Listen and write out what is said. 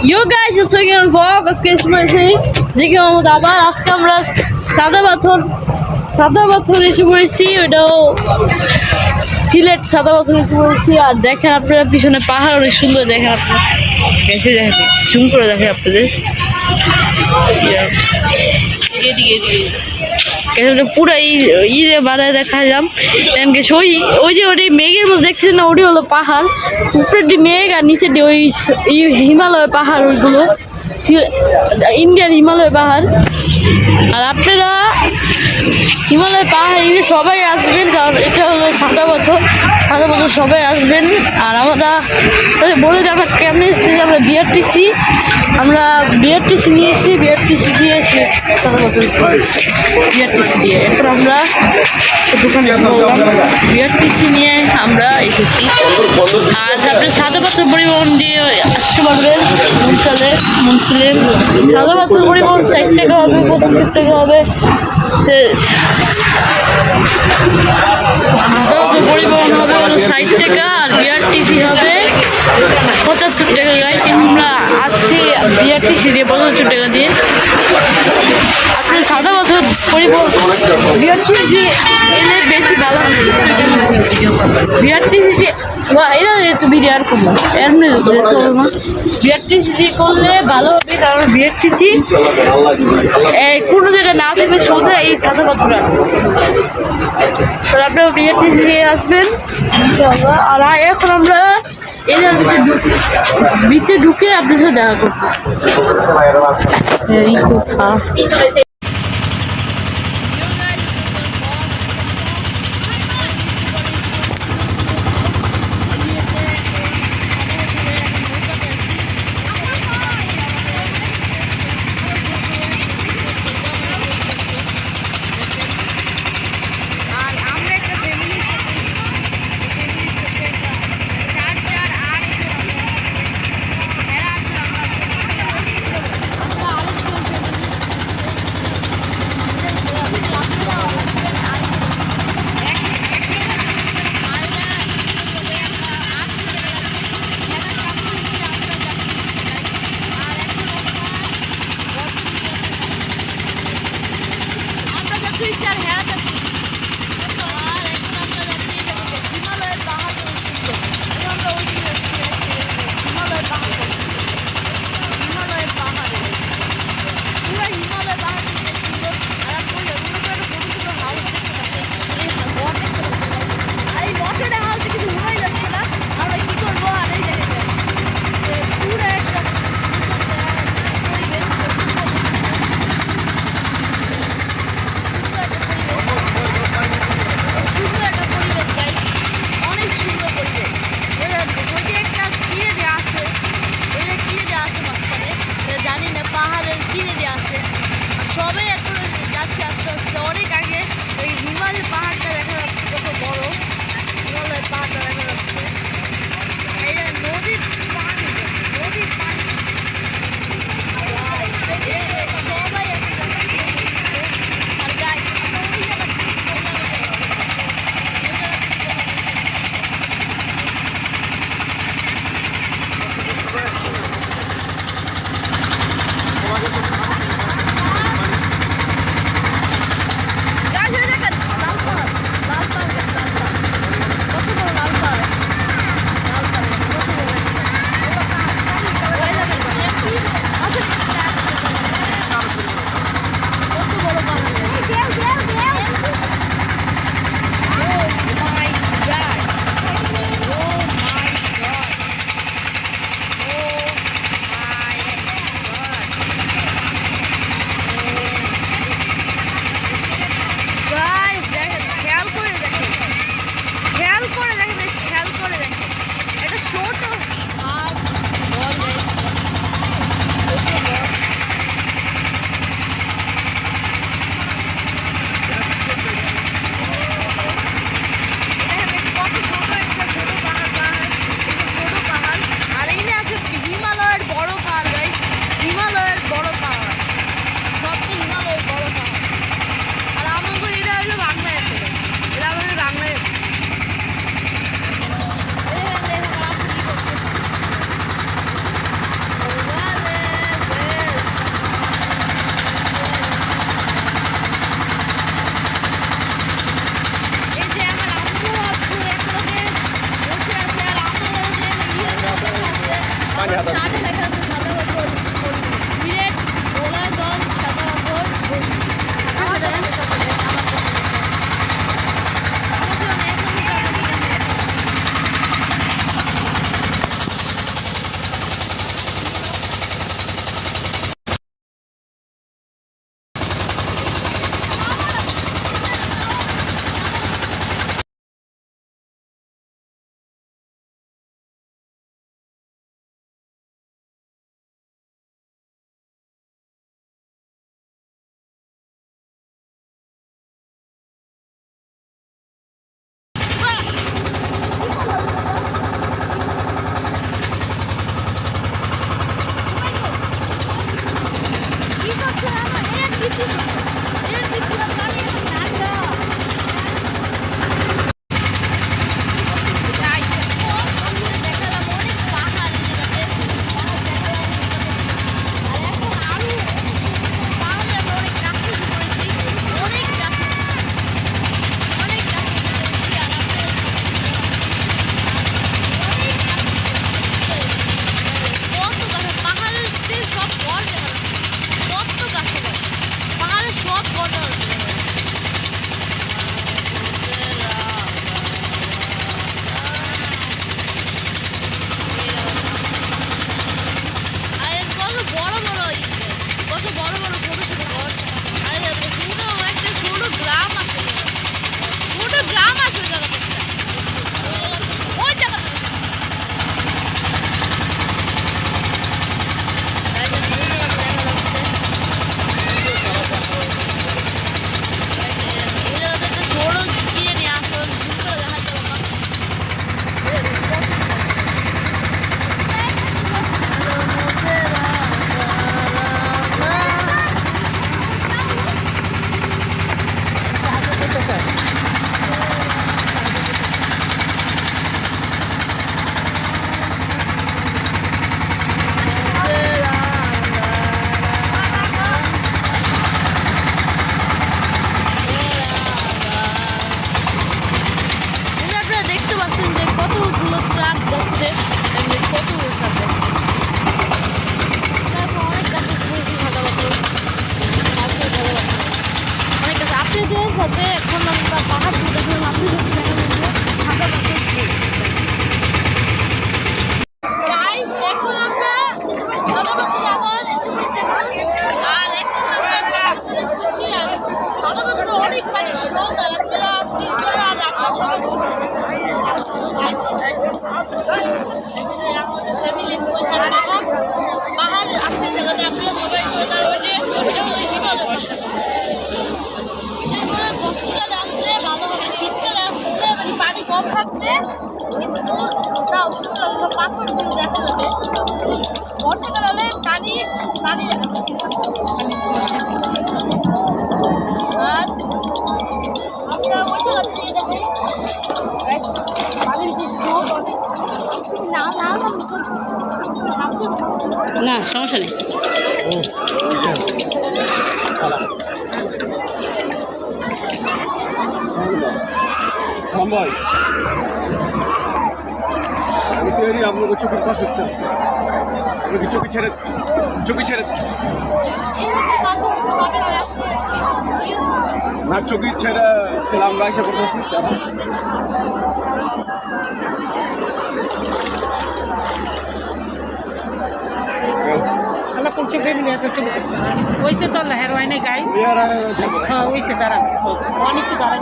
Yo guys, yo soy el vlog, আজকে এসে দেখি আমাদের আবার আজকে আমরা সাদা পাথর এসে পড়েছি, ওইটাও সিলেট সাদা পাথর এসে পড়েছি। আর দেখেন আপনারা পিছনে পাহাড় অনেক সুন্দর, দেখেন আপনারা গেছে, দেখেন জুম করে দেখেন আপনাদের পুরো ইয়ে বাড়ায় দেখালাম। ওই যে ওই মেঘের মধ্যে দেখছেন না, ওটি হলো পাহাড়, উপরের দিয়ে মেঘ আর নিচের দিয়ে ওই হিমালয় পাহাড়, ওইগুলো ইন্ডিয়ান হিমালয় পাহাড়। আর আপনারা হিমালয় পাহাড় সবাই আসবেন, কারণ এটা হলো সাদা পাথর সবাই আসবেন। আর আমরা বলে যে আমরা কেমন এসেছি, আমরা বিআরটিসি নিয়েছি, বিআরটিসি দিয়েছি সাদা পাথর বিআরটিসি দিয়ে। এরপর আমরা দোকানে বললাম বিআরটিসি নিয়ে আমরা এসেছি। আর আপনি সাদা পাথর পরিবহন দিয়ে আসতে পারবেন মুনসিলের সাদা পাথর পরিবহন 60 টাকা হবে, 75 টাকা হবে। সাদা পাথর পরিবহন হবে হলো 60 টাকা, আর বিআরটিসি হবে 75 টাকা। গাইস আমরা আছি বিআরটিসি দিয়ে 75 টাকা দিয়ে। আপনার সাদা পাথর পরিবহন বিআরটিসি দিয়ে এলে বেশি ভালো হবে। বিআরটিসি দিয়ে এরা একটু ভিডিও আর করবো, এমনি বিআরটিসি দিয়ে করলে ভালো হবে, কারণ বিআরটিসি কোনো জায়গায় না দেবে, সোজা এই সাদা পাথর আছে। তো আপনারা বিআরটিসি দিয়ে আসবেন ইনশাআল্লাহ। আর এখন আমরা এদের ভিতরে ঢুকে আপনার সাথে দেখা করবো। চার্টে লেখা আছে সাদা পাথর সিলেট গোলাগঞ্জ সাদা পাথর আমাদের অনেক সাথে এখন আমরা পাহাড় দেখে মাত্র দেখা এখন আমরা সাদাবাতি যাবার আর এখন আমরা সাদাবাতি অনেক পানি স্রোত আর আপনারা আর আমরা সবাই আমাদের ফ্যামিলি পাহাড় আসতে জায়গাতে আপনারা সবাই বর্ষাকালে আসলে ভালো হবে, শীতকালে আসলে মানে পানি কম থাকবে কিন্তু তাও সুন্দর সব পাথরগুলো দেখা যাবে। বর্ষাকালে পানি পানি আর আমরা ওই জায়গা থেকে দেখাই পানির যে স্রোত না সমস্যা নেই। भाई तेरी आप लोग चुकी पा सकते हैं चुकी छेड़े ना चुकी छेड़े सलाम भाई से बोल सकते हैं अल्लाह कुछ भी मिले तो चलो वैसे तो लहर वाई नहीं गाय हाँ वैसे दारा वानी की दारा